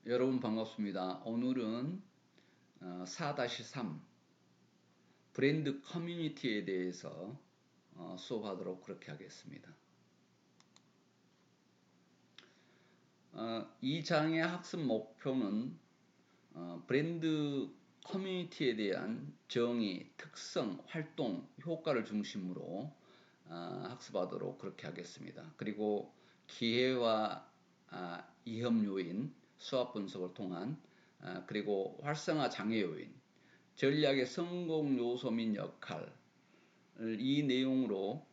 여러분 반갑습니다. 오늘은 4-3 브랜드 커뮤니티에 대해서 수업하도록 그렇게 하겠습니다. 이 장의 학습 목표는 브랜드 커뮤니티에 대한 정의, 특성, 활동, 효과를 중심으로 학습하도록 그렇게 하겠습니다. 그리고 기회와 위험 요인, 수학 분석을 통한 그리고 활성화 장애 요인, 전략의 성공 요소 및 역할, 이 내용으로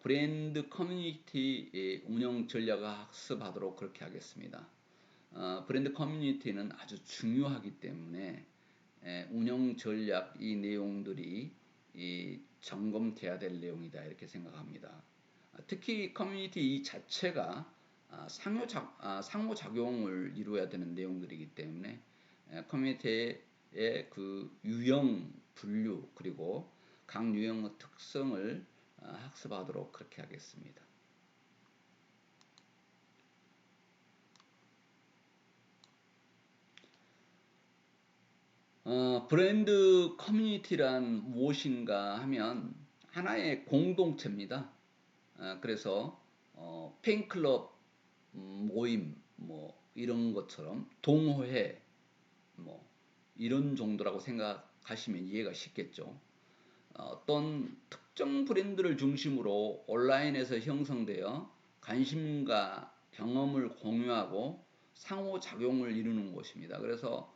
브랜드 커뮤니티 운영 전략을 학습하도록 그렇게 하겠습니다. 브랜드 커뮤니티는 아주 중요하기 때문에 운영 전략 이 내용들이 점검돼야 될 내용이다 이렇게 생각합니다. 특히 커뮤니티 이 자체가 상호작용을 이루어야 되는 내용들이기 때문에 커뮤니티의 그 유형 분류 그리고 각 유형의 특성을 학습하도록 그렇게 하겠습니다. 브랜드 커뮤니티란 무엇인가 하면 하나의 공동체입니다. 그래서 팬클럽 모임 뭐 이런 것처럼 동호회 뭐 이런 정도라고 생각하시면 이해가 쉽겠죠. 어떤 특정 브랜드를 중심으로 온라인에서 형성되어 관심과 경험을 공유하고 상호작용을 이루는 곳입니다. 그래서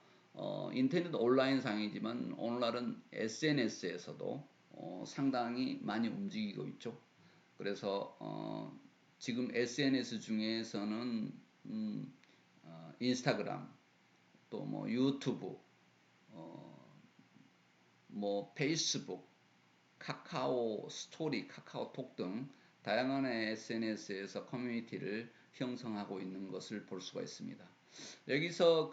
인터넷 온라인상이지만 오늘날은 SNS에서도 상당히 많이 움직이고 있죠. 그래서 지금 SNS 중에서는 인스타그램, 또 뭐 유튜브, 뭐 페이스북, 카카오 스토리, 카카오톡 등 다양한 SNS에서 커뮤니티를 형성하고 있는 것을 볼 수가 있습니다. 여기서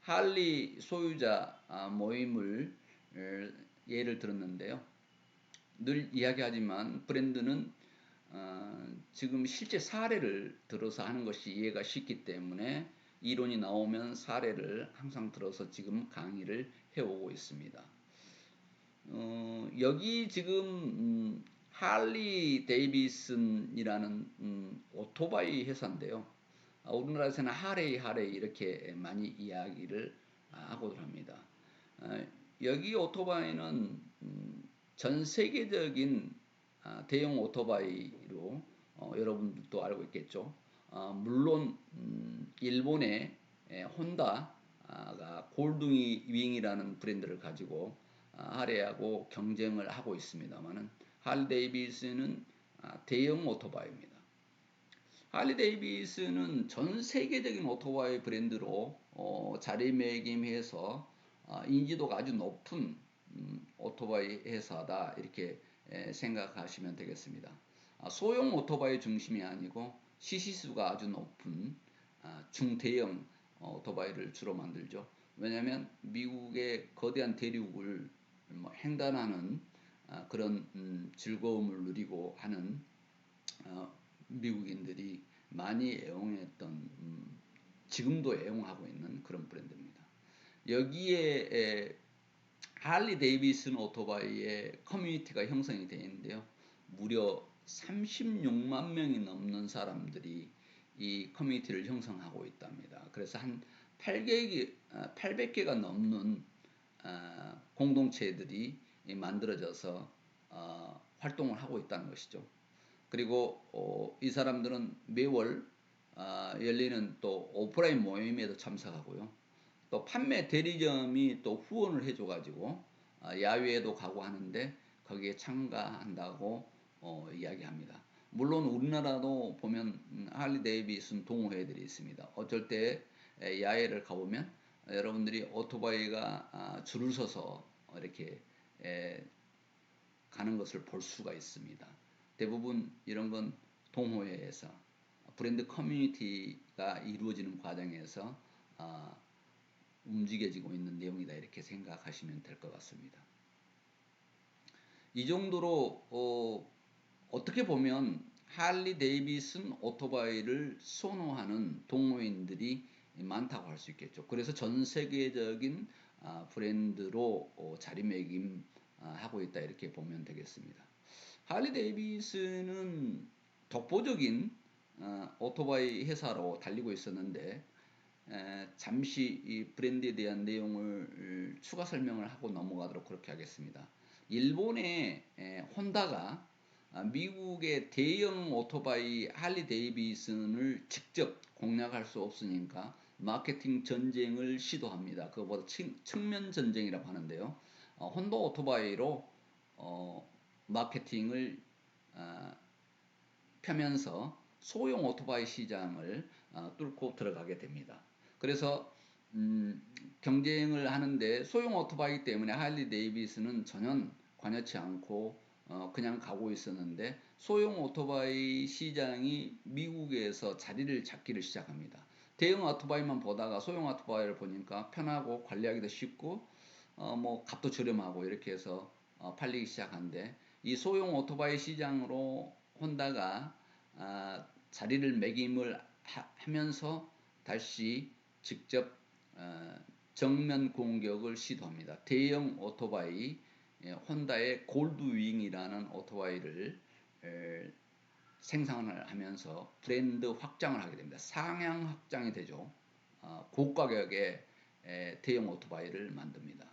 할리 소유자 모임을 예를 들었는데요. 늘 이야기하지만 브랜드는 지금 실제 사례를 들어서 하는 것이 이해가 쉽기 때문에 이론이 나오면 사례를 항상 들어서 지금 강의를 해오고 있습니다. 여기 지금 할리 데이비슨이라는 오토바이 회사인데요. 우리나라에서는 하레이 이렇게 많이 이야기를 하고들 합니다. 여기 오토바이는 전 세계적인 대형 오토바이로 여러분들도 알고 있겠죠. 물론 일본의 혼다가 골드 윙이라는 브랜드를 가지고 하레하고 경쟁을 하고 있습니다만은 할리 데이비슨은 대형 오토바이입니다. 할리 데이비슨은 전 세계적인 오토바이 브랜드로 자리매김해서 인지도가 아주 높은 오토바이 회사다 이렇게 생각하시면 되겠습니다. 소형 오토바이 중심이 아니고 시시수가 아주 높은 중대형 오토바이를 주로 만들죠. 왜냐하면 미국의 거대한 대륙을 횡단하는 그런 즐거움을 누리고 하는 미국인들이 많이 애용했던 지금도 애용하고 있는 그런 브랜드입니다. 여기에 할리 데이비슨 오토바이의 커뮤니티가 형성이 되어 있는데요. 무려 36만 명이 넘는 사람들이 이 커뮤니티를 형성하고 있답니다. 그래서 한 800개가 넘는 공동체들이 만들어져서 활동을 하고 있다는 것이죠. 그리고 이 사람들은 매월 열리는 또 오프라인 모임에도 참석하고요. 또 판매 대리점이 또 후원을 해줘가지고 야외에도 가고 하는데 거기에 참가한다고 이야기합니다. 물론 우리나라도 보면 할리 데이비슨 동호회들이 있습니다. 어쩔 때 야외를 가보면 여러분들이 오토바이가 줄을 서서 이렇게 가는 것을 볼 수가 있습니다. 대부분 이런 건 동호회에서 브랜드 커뮤니티가 이루어지는 과정에서 움직여지고 있는 내용이다 이렇게 생각하시면 될 것 같습니다. 이 정도로 어떻게 보면 할리 데이비슨 오토바이를 선호하는 동호인들이 많다고 할 수 있겠죠. 그래서 전 세계적인 브랜드로 자리매김하고 있다 이렇게 보면 되겠습니다. 할리 데이비슨은 독보적인 오토바이 회사로 달리고 있었는데 잠시 이 브랜드에 대한 내용을 추가 설명을 하고 넘어가도록 그렇게 하겠습니다. 일본의 혼다가 미국의 대형 오토바이 할리 데이비슨을 직접 공략할 수 없으니까 마케팅 전쟁을 시도합니다. 그거보다 측면 전쟁이라고 하는데요. 혼다 오토바이로 마케팅을 펴면서 소형 오토바이 시장을 뚫고 들어가게 됩니다. 그래서 경쟁을 하는데 소형 오토바이 때문에 할리 데이비슨은 전혀 관여치 않고 그냥 가고 있었는데 소형 오토바이 시장이 미국에서 자리를 잡기를 시작합니다. 대형 오토바이만 보다가 소형 오토바이를 보니까 편하고 관리하기도 쉽고 뭐 값도 저렴하고 이렇게 해서 팔리기 시작한데 이 소형 오토바이 시장으로 혼다가 자리를 매김을 하면서 다시 직접 정면 공격을 시도합니다. 대형 오토바이 혼다의 골드윙이라는 오토바이를 생산을 하면서 브랜드 확장을 하게 됩니다. 상향 확장이 되죠. 고가격의 대형 오토바이를 만듭니다.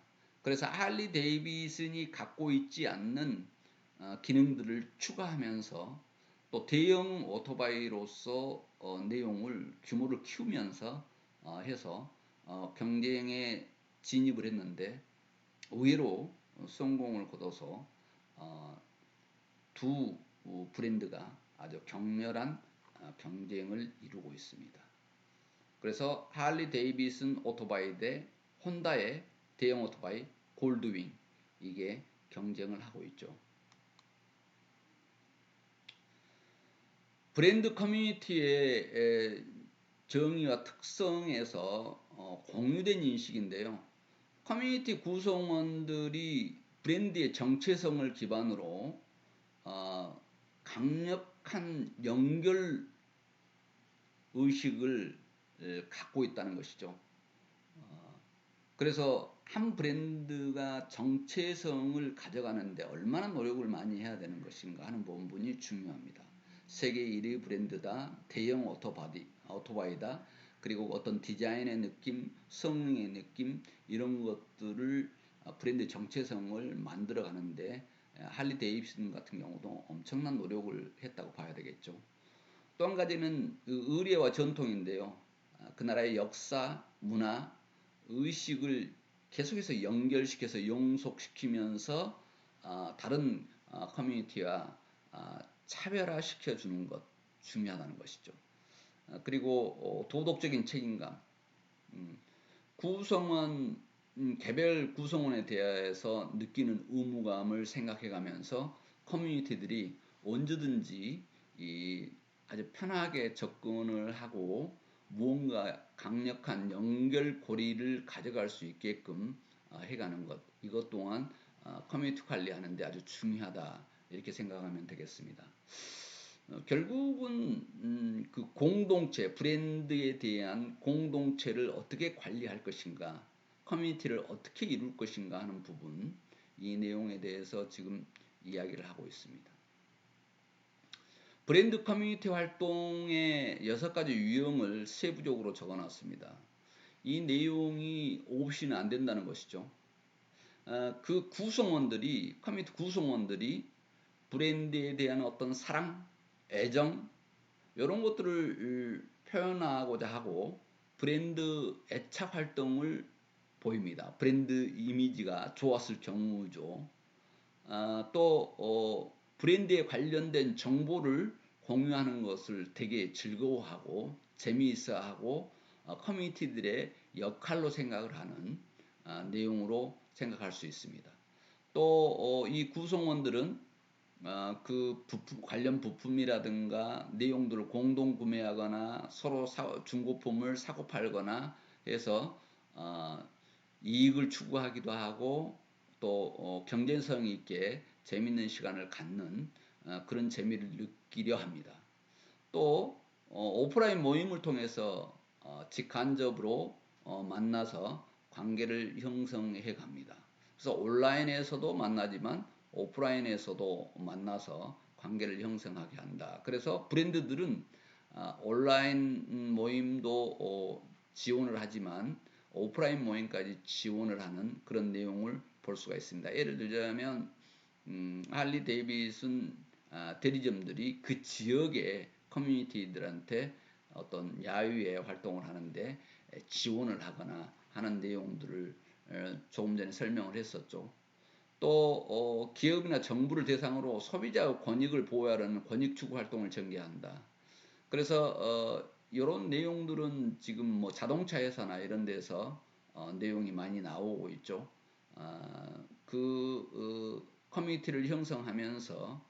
그래서 할리 데이비슨이 갖고 있지 않는 기능들을 추가하면서 또 대형 오토바이로서 내용을 규모를 키우면서 해서 경쟁에 진입을 했는데 의외로 성공을 거둬서 두 브랜드가 아주 격렬한 경쟁을 이루고 있습니다. 그래서 할리 데이비슨 오토바이 대 혼다의 대형 오토바이 골드윙 이게 경쟁을 하고 있죠. 브랜드 커뮤니티의 정의와 특성에서 공유된 인식인데요. 커뮤니티 구성원들이 브랜드의 정체성을 기반으로 강력한 연결 의식을 갖고 있다는 것이죠. 그래서 한 브랜드가 정체성을 가져가는데 얼마나 노력을 많이 해야 되는 것인가 하는 부분이 중요합니다. 세계 1위 브랜드다, 대형 오토바이다, 그리고 어떤 디자인의 느낌, 성능의 느낌 이런 것들을 브랜드 정체성을 만들어 가는데 할리 데이비슨 같은 경우도 엄청난 노력을 했다고 봐야 되겠죠. 또 한 가지는 의례와 전통인데요. 그 나라의 역사, 문화, 의식을 계속해서 연결시켜서 용속시키면서 다른 커뮤니티와 차별화시켜 주는 것 중요하다는 것이죠. 그리고 도덕적인 책임감, 구성원 개별 구성원에 대해서 느끼는 의무감을 생각해가면서 커뮤니티들이 언제든지 아주 편하게 접근을 하고 무언가 강력한 연결고리를 가져갈 수 있게끔 해가는 것 이것 또한 커뮤니티 관리하는 데 아주 중요하다 이렇게 생각하면 되겠습니다. 결국은 그 공동체 브랜드에 대한 공동체를 어떻게 관리할 것인가 커뮤니티를 어떻게 이룰 것인가 하는 부분 이 내용에 대해서 지금 이야기를 하고 있습니다. 브랜드 커뮤니티 활동의 6가지 유형을 세부적으로 적어놨습니다. 이 내용이 없이는 안 된다는 것이죠. 그 구성원들이 커뮤니티 구성원들이 브랜드에 대한 어떤 사랑, 애정 이런 것들을 표현하고자 하고 브랜드 애착 활동을 보입니다. 브랜드 이미지가 좋았을 경우죠. 또 브랜드에 관련된 정보를 공유하는 것을 되게 즐거워하고 재미있어하고 커뮤니티들의 역할로 생각을 하는 내용으로 생각할 수 있습니다. 또 이 구성원들은 그 관련 부품이라든가 내용들을 공동 구매하거나 서로 중고품을 사고 팔거나 해서 이익을 추구하기도 하고 또 경쟁성 있게 재밌는 시간을 갖는 그런 재미를 느끼려 합니다. 또 오프라인 모임을 통해서 직간접으로 만나서 관계를 형성해 갑니다. 그래서 온라인에서도 만나지만 오프라인에서도 만나서 관계를 형성하게 한다. 그래서 브랜드들은 온라인 모임도 지원을 하지만 오프라인 모임까지 지원을 하는 그런 내용을 볼 수가 있습니다. 예를 들자면 할리 데이비슨 대리점들이 그 지역의 커뮤니티들한테 어떤 야유의 활동을 하는데 지원을 하거나 하는 내용들을 조금 전에 설명을 했었죠. 또 기업이나 정부를 대상으로 소비자 권익을 보호하려는 권익 추구 활동을 전개한다. 그래서 이런 내용들은 지금 뭐 자동차 회사나 이런 데서 내용이 많이 나오고 있죠. 커뮤니티를 형성하면서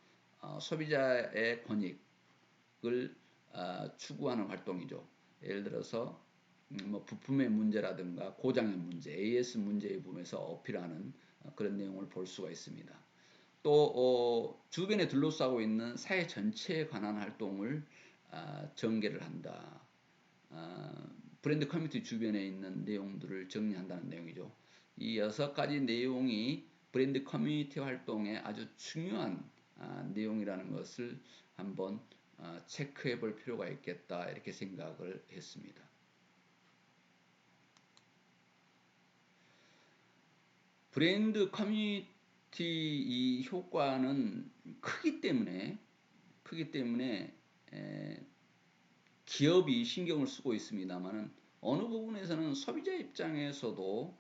소비자의 권익을 추구하는 활동이죠. 예를 들어서 뭐 부품의 문제라든가 고장의 문제, AS 문제의 부분에서 어필하는 그런 내용을 볼 수가 있습니다. 또 주변에 둘러싸고 있는 사회 전체에 관한 활동을 전개를 한다. 브랜드 커뮤니티 주변에 있는 내용들을 정리한다는 내용이죠. 이 6가지 내용이 브랜드 커뮤니티 활동의 아주 중요한 내용이라는 것을 한번 체크해 볼 필요가 있겠다 이렇게 생각을 했습니다. 브랜드 커뮤니티 이 효과는 크기 때문에 기업이 신경을 쓰고 있습니다만은 어느 부분에서는 소비자 입장에서도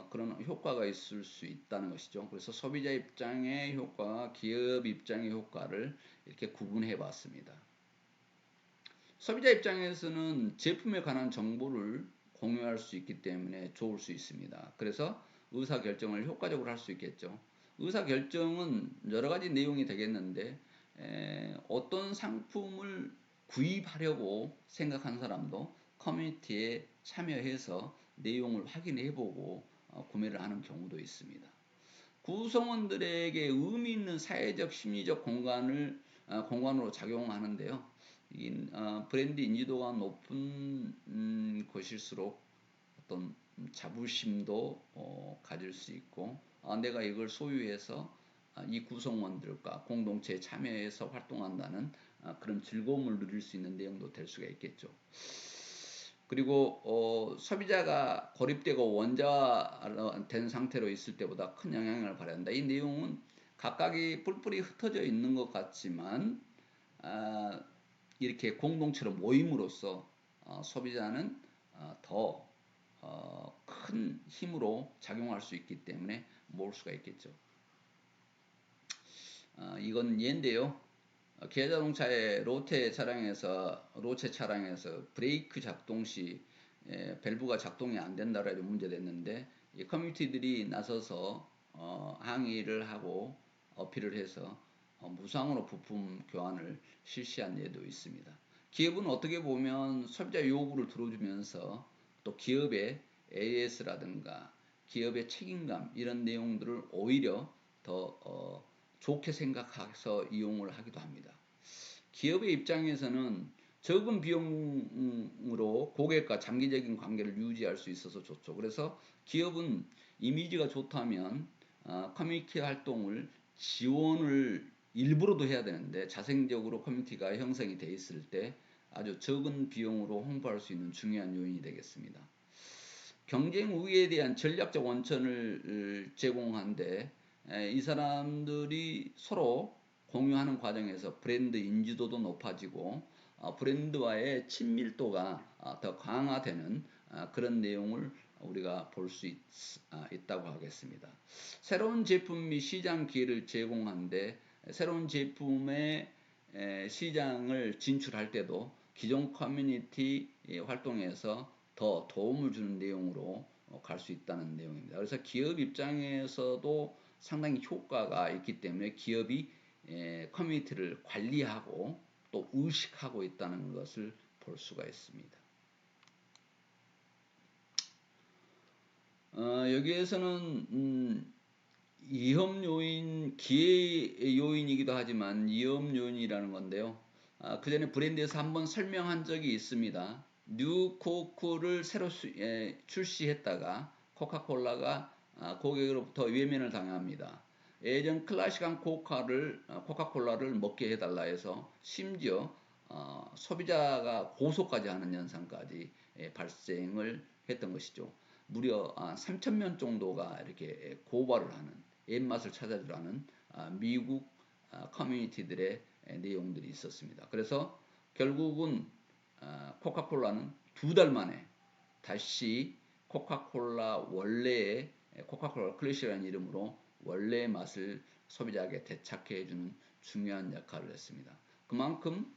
그런 효과가 있을 수 있다는 것이죠. 그래서 소비자 입장의 효과와 기업 입장의 효과를 이렇게 구분해 봤습니다. 소비자 입장에서는 제품에 관한 정보를 공유할 수 있기 때문에 좋을 수 있습니다. 그래서 의사결정을 효과적으로 할 수 있겠죠. 의사결정은 여러 가지 내용이 되겠는데 어떤 상품을 구입하려고 생각한 사람도 커뮤니티에 참여해서 내용을 확인해보고 구매를 하는 경우도 있습니다. 구성원들에게 의미 있는 사회적 심리적 공간으로 작용하는데요. 브랜드 인지도가 높은 곳일수록 어떤 자부심도 가질 수 있고 내가 이걸 소유해서 이 구성원들과 공동체에 참여해서 활동한다는 그런 즐거움을 누릴 수 있는 내용도 될 수가 있겠죠. 그리고 소비자가 고립되고 원자된 상태로 있을 때보다 큰 영향을 발휘한다. 이 내용은 각각이 뿔뿔이 흩어져 있는 것 같지만 이렇게 공동체로 모임으로써 소비자는 더 큰 힘으로 작용할 수 있기 때문에 모을 수가 있겠죠. 이건 예인데요. 기아 자동차의 로체 차량에서 브레이크 작동 시 밸브가 작동이 안 된다라고 문제됐는데 이 커뮤니티들이 나서서 항의를 하고 어필을 해서 무상으로 부품 교환을 실시한 예도 있습니다. 기업은 어떻게 보면 소비자 요구를 들어주면서 또 기업의 AS라든가 기업의 책임감 이런 내용들을 오히려 더 좋게 생각해서 이용을 하기도 합니다. 기업의 입장에서는 적은 비용으로 고객과 장기적인 관계를 유지할 수 있어서 좋죠. 그래서 기업은 이미지가 좋다면 커뮤니티 활동을 지원을 일부러도 해야 되는데 자생적으로 커뮤니티가 형성이 돼 있을 때 아주 적은 비용으로 홍보할 수 있는 중요한 요인이 되겠습니다. 경쟁 우위에 대한 전략적 원천을 제공한데 이 사람들이 서로 공유하는 과정에서 브랜드 인지도도 높아지고 브랜드와의 친밀도가 더 강화되는 그런 내용을 우리가 볼 수 있다고 하겠습니다. 새로운 제품 및 시장 기회를 제공하는데 새로운 제품의 시장을 진출할 때도 기존 커뮤니티 활동에서 더 도움을 주는 내용으로 갈 수 있다는 내용입니다. 그래서 기업 입장에서도 상당히 효과가 있기 때문에 기업이 커뮤니티를 관리하고 또 의식하고 있다는 것을 볼 수가 있습니다. 여기에서는 위험 요인, 기회 요인이기도 하지만 위험 요인이라는 건데요. 그 전에 브랜드에서 한번 설명한 적이 있습니다. 뉴코크를 새로 출시했다가 코카콜라가 고객으로부터 외면을 당합니다. 예전 클래식한 코카콜라를 먹게 해달라 해서 심지어 소비자가 고소까지 하는 현상까지 발생을 했던 것이죠. 무려 3,000명 정도가 이렇게 고발을 하는, 옛맛을 찾아주라는 미국 커뮤니티들의 내용들이 있었습니다. 그래서 결국은 코카콜라는 2달 만에 다시 코카콜라 원래의 코카콜라 클래식이라는 이름으로 원래의 맛을 소비자에게 되찾게 해주는 중요한 역할을 했습니다. 그만큼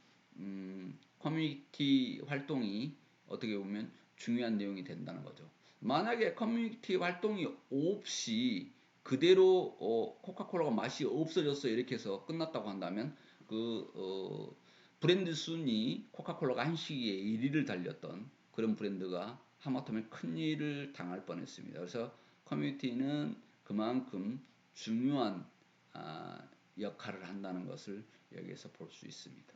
커뮤니티 활동이 어떻게 보면 중요한 내용이 된다는 거죠. 만약에 커뮤니티 활동이 없이 그대로 코카콜라가 맛이 없어졌어 이렇게 해서 끝났다고 한다면 브랜드 순위 코카콜라가 한 시기에 1위를 달렸던 그런 브랜드가 하마터면 큰일을 당할 뻔했습니다. 그래서 커뮤니티는 그만큼 중요한 역할을 한다는 것을 여기에서 볼 수 있습니다.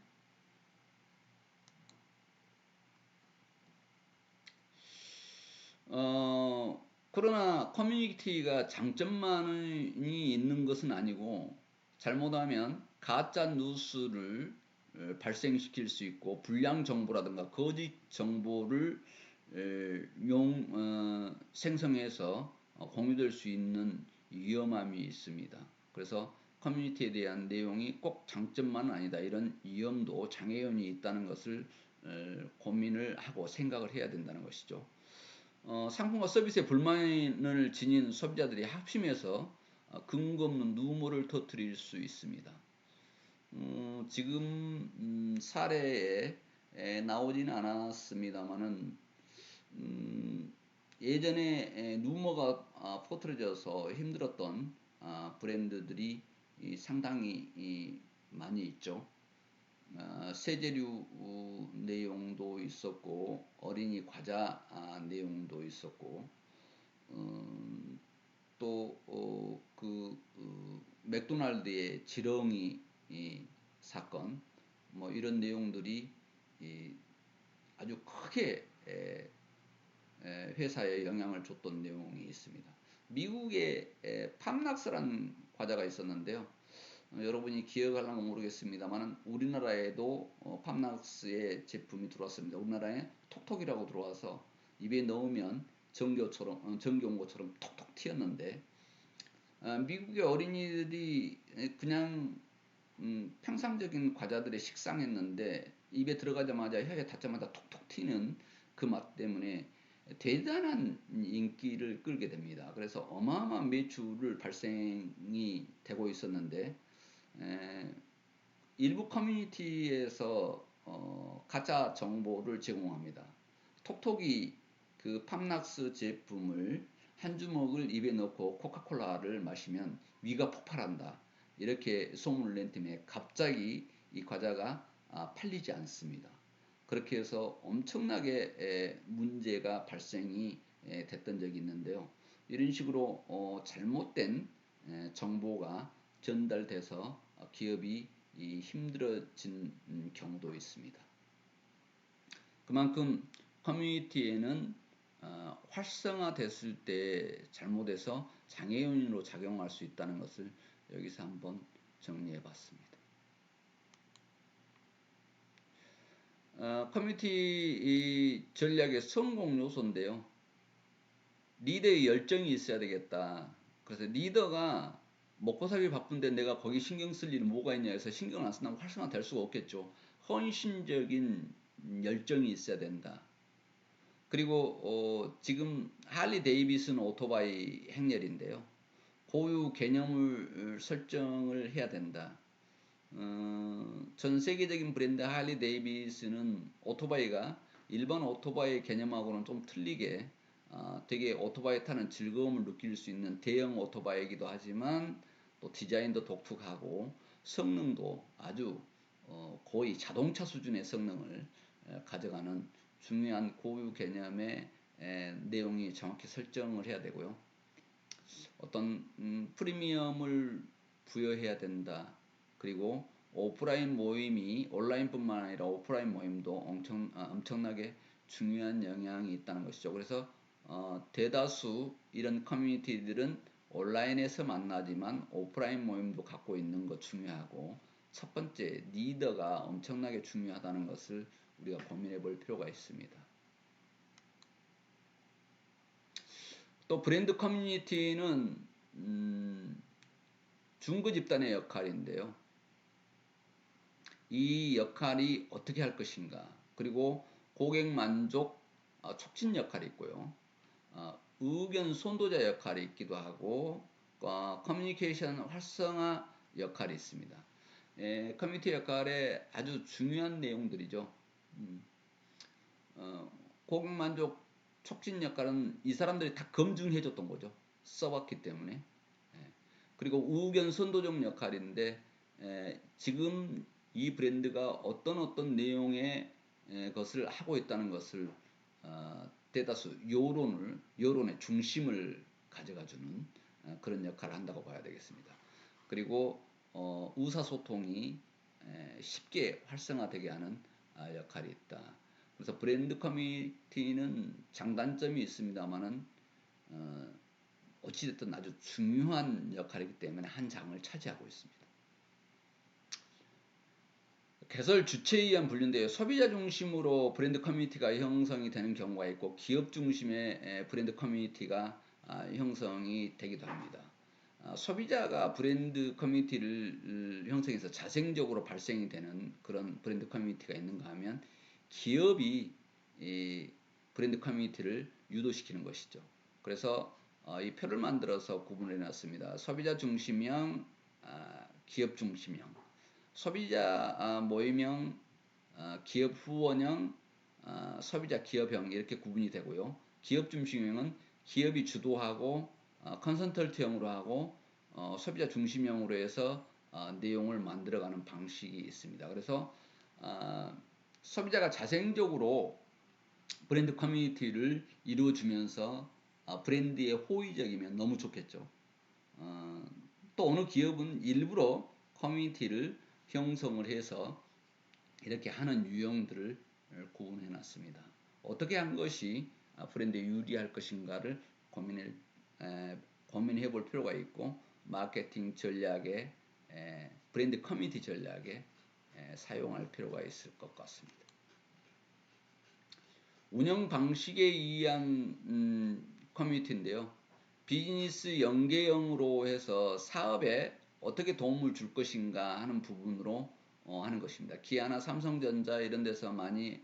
그러나 커뮤니티가 장점만이 있는 것은 아니고 잘못하면 가짜 뉴스를 발생시킬 수 있고 불량 정보라든가 거짓 정보를 생성해서 공유될 수 있는 위험함이 있습니다. 그래서 커뮤니티에 대한 내용이 꼭 장점만은 아니다. 이런 위험도 장애연이 있다는 것을 고민을 하고 생각을 해야 된다는 것이죠. 상품과 서비스에 불만을 지닌 소비자들이 합심해서 근거 없는 루머를 터뜨릴 수 있습니다. 지금 사례에 나오지는 않았습니다만은 예전에 루머가 퍼뜨려져서 힘들었던 브랜드들이 상당히 많이 있죠. 세제류 내용도 있었고 어린이 과자 내용도 있었고 또 맥도날드의 지렁이 사건 뭐 이런 내용들이 아주 크게 회사에 영향을 줬던 내용이 있습니다. 미국에 팜락스라는 과자가 있었는데요. 여러분이 기억할런가 모르겠습니다만 우리나라에도 팜락스의 제품이 들어왔습니다. 우리나라에 톡톡이라고 들어와서 입에 넣으면 전기 온 것처럼 톡톡 튀었는데 미국의 어린이들이 그냥 평상적인 과자들에 식상했는데 입에 들어가자마자 혀에 닿자마자 톡톡 튀는 그 맛 때문에 대단한 인기를 끌게 됩니다. 그래서 어마어마한 매출을 발생이 되고 있었는데 일부 커뮤니티에서 가짜 정보를 제공합니다. 톡톡이 그 팜락스 제품을 한 주먹을 입에 넣고 코카콜라를 마시면 위가 폭발한다. 이렇게 소문을 낸 팀에 갑자기 이 과자가 팔리지 않습니다. 그렇게 해서 엄청나게 문제가 발생이 됐던 적이 있는데요. 이런 식으로 잘못된 정보가 전달돼서 기업이 힘들어진 경우도 있습니다. 그만큼 커뮤니티에는 활성화됐을 때 잘못해서 장애 요인으로 작용할 수 있다는 것을 여기서 한번 정리해 봤습니다. 커뮤니티 전략의 성공 요소인데요. 리더의 열정이 있어야 되겠다. 그래서 리더가 먹고 살기 바쁜데 내가 거기 신경 쓸 일은 뭐가 있냐 해서 신경 안 쓴다면 활성화 될 수가 없겠죠. 헌신적인 열정이 있어야 된다. 그리고 지금 할리 데이비슨 오토바이 행렬인데요. 고유 개념을 설정을 해야 된다. 전 세계적인 브랜드 할리 데이비슨은 오토바이가 일반 오토바이 개념하고는 좀 틀리게 되게 오토바이 타는 즐거움을 느낄 수 있는 대형 오토바이이기도 하지만 또 디자인도 독특하고 성능도 아주 거의 자동차 수준의 성능을 가져가는 중요한 고유 개념의 내용이 정확히 설정을 해야 되고요. 어떤 프리미엄을 부여해야 된다. 그리고 오프라인 모임이 온라인뿐만 아니라 오프라인 모임도 엄청나게 중요한 영향이 있다는 것이죠. 그래서 대다수 이런 커뮤니티들은 온라인에서 만나지만 오프라인 모임도 갖고 있는 것 중요하고, 첫 번째 리더가 엄청나게 중요하다는 것을 우리가 고민해 볼 필요가 있습니다. 또 브랜드 커뮤니티는 중고 집단의 역할인데요. 이 역할이 어떻게 할 것인가, 그리고 고객 만족 촉진 역할이 있고요. 의견 선도자 역할이 있기도 하고, 커뮤니케이션 활성화 역할이 있습니다. 커뮤니티 역할의 아주 중요한 내용들이죠. 고객 만족 촉진 역할은 이 사람들이 다 검증해 줬던 거죠. 써봤기 때문에. 그리고 의견 선도적 역할인데, 지금 이 브랜드가 어떤 내용의 것을 하고 있다는 것을 대다수 여론의 중심을 가져가주는 그런 역할을 한다고 봐야 되겠습니다. 그리고 의사소통이 쉽게 활성화되게 하는 역할이 있다. 그래서 브랜드 커뮤니티는 장단점이 있습니다만은 어찌됐든 아주 중요한 역할이기 때문에 한 장을 차지하고 있습니다. 개설 주체에 의한 분류인데요. 소비자 중심으로 브랜드 커뮤니티가 형성이 되는 경우가 있고, 기업 중심의 브랜드 커뮤니티가 형성이 되기도 합니다. 소비자가 브랜드 커뮤니티를 형성해서 자생적으로 발생이 되는 그런 브랜드 커뮤니티가 있는가 하면, 기업이 이 브랜드 커뮤니티를 유도시키는 것이죠. 그래서 이 표를 만들어서 구분해 놨습니다. 소비자 중심형, 기업 중심형, 소비자 모임형, 기업 후원형, 소비자 기업형, 이렇게 구분이 되고요. 기업 중심형은 기업이 주도하고 컨설턴트형으로 하고, 소비자 중심형으로 해서 내용을 만들어가는 방식이 있습니다. 그래서 소비자가 자생적으로 브랜드 커뮤니티를 이루어주면서 브랜드에 호의적이면 너무 좋겠죠. 또 어느 기업은 일부러 커뮤니티를 형성을 해서 이렇게 하는 유형들을 구분해 놨습니다. 어떻게 한 것이 브랜드에 유리할 것인가를 고민해 볼 필요가 있고, 마케팅 전략에, 브랜드 커뮤니티 전략에 사용할 필요가 있을 것 같습니다. 운영 방식에 의한 커뮤니티인데요. 비즈니스 연계형으로 해서 사업에 어떻게 도움을 줄 것인가 하는 부분으로 하는 것입니다. 기아나 삼성전자 이런 데서 많이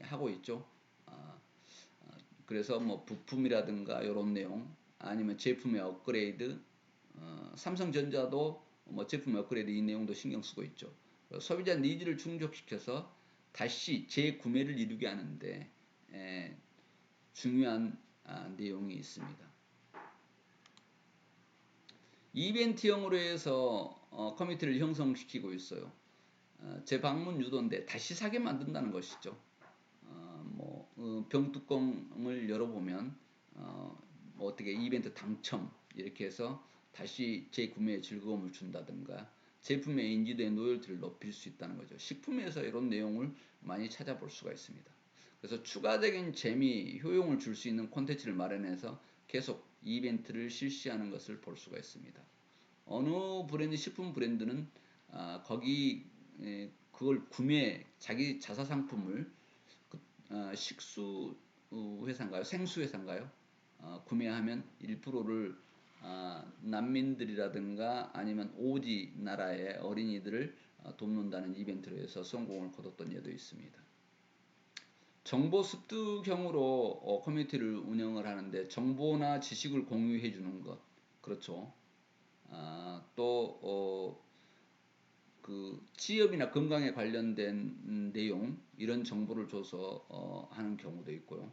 하고 있죠. 그래서 뭐 부품이라든가 이런 내용, 아니면 제품의 업그레이드, 삼성전자도 뭐 제품의 업그레이드 이 내용도 신경 쓰고 있죠. 소비자 니즈를 충족시켜서 다시 재구매를 이루게 하는데 중요한 내용이 있습니다. 이벤트형으로 해서 커뮤니티를 형성시키고 있어요. 재방문 유도인데 다시 사게 만든다는 것이죠. 병뚜껑을 열어보면 뭐 어떻게 이벤트 당첨 이렇게 해서 다시 재구매의 즐거움을 준다든가, 제품의 인지도의 노열티를 높일 수 있다는 거죠. 식품에서 이런 내용을 많이 찾아볼 수가 있습니다. 그래서 추가적인 재미, 효용을 줄 수 있는 콘텐츠를 마련해서 계속 이벤트를 실시하는 것을 볼 수가 있습니다. 어느 브랜드, 식품 브랜드는 거기 그걸 자기 자사 상품을 식수 회사인가요? 생수 회사인가요? 구매하면 1%를 난민들이라든가 아니면 오지 나라의 어린이들을 돕는다는 이벤트로 해서 성공을 거뒀던 예도 있습니다. 정보 습득형으로 커뮤니티를 운영을 하는데, 정보나 지식을 공유해 주는 것, 그렇죠. 또 그 취업이나 건강에 관련된 내용, 이런 정보를 줘서 하는 경우도 있고요.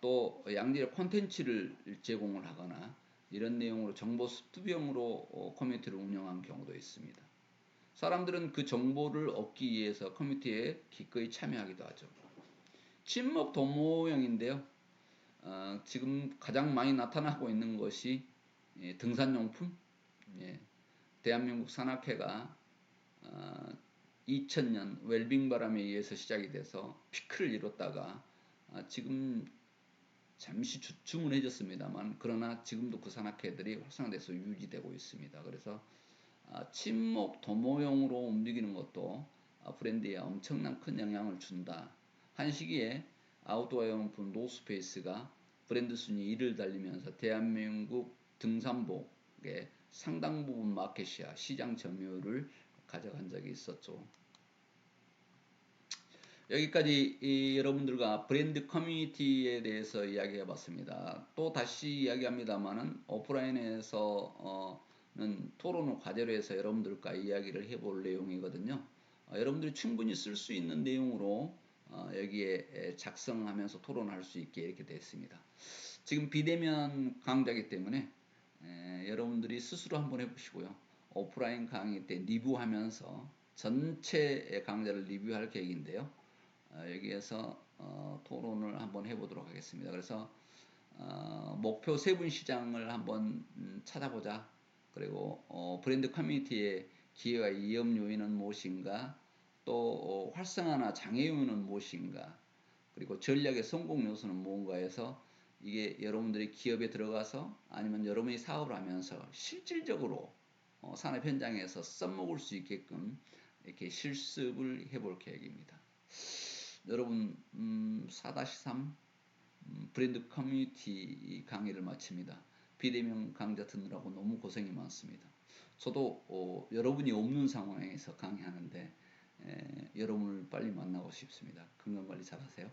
또 양질의 콘텐츠를 제공을 하거나 이런 내용으로 정보 습득형으로 커뮤니티를 운영한 경우도 있습니다. 사람들은 그 정보를 얻기 위해서 커뮤니티에 기꺼이 참여하기도 하죠. 친목 도모형인데요. 지금 가장 많이 나타나고 있는 것이 등산용품. 대한민국 산악회가 2000년 웰빙 바람에 의해서 시작이 돼서 피크를 이뤘다가 지금 잠시 주춤해졌습니다만 그러나 지금도 그 산악회들이 활성화돼서 유지되고 있습니다. 그래서 친목 도모용으로 움직이는 것도 브랜드에 엄청난 큰 영향을 준다. 한 시기에 아웃도어 용품 노스페이스가 브랜드 순위 1을 달리면서 대한민국 등산복의 상당 부분 마켓시아 시장 점유율을 가져간 적이 있었죠. 여기까지 여러분들과 브랜드 커뮤니티에 대해서 이야기해 봤습니다. 또 다시 이야기합니다만은 오프라인에서는 토론을 과제로 해서 여러분들과 이야기를 해볼 내용이거든요. 여러분들이 충분히 쓸 수 있는 내용으로 여기에 작성하면서 토론할 수 있게 이렇게 됐습니다. 지금 비대면 강좌이기 때문에 여러분들이 스스로 한번 해보시고요. 오프라인 강의 때 리뷰하면서 전체 강좌를 리뷰할 계획인데요. 여기에서 토론을 한번 해보도록 하겠습니다. 그래서 목표 세분 시장을 한번 찾아보자. 그리고 브랜드 커뮤니티의 기회와 위험 요인은 무엇인가, 또 활성화나 장애 요인은 무엇인가, 그리고 전략의 성공 요소는 무언가 해서 이게 여러분들이 기업에 들어가서 아니면 여러분이 사업을 하면서 실질적으로 산업 현장에서 써먹을 수 있게끔 이렇게 실습을 해볼 계획입니다. 여러분 4-3 브랜드 커뮤니티 강의를 마칩니다. 비대면 강좌 듣느라고 너무 고생이 많습니다. 저도 여러분이 없는 상황에서 강의하는데 여러분을 빨리 만나고 싶습니다. 건강관리 잘하세요.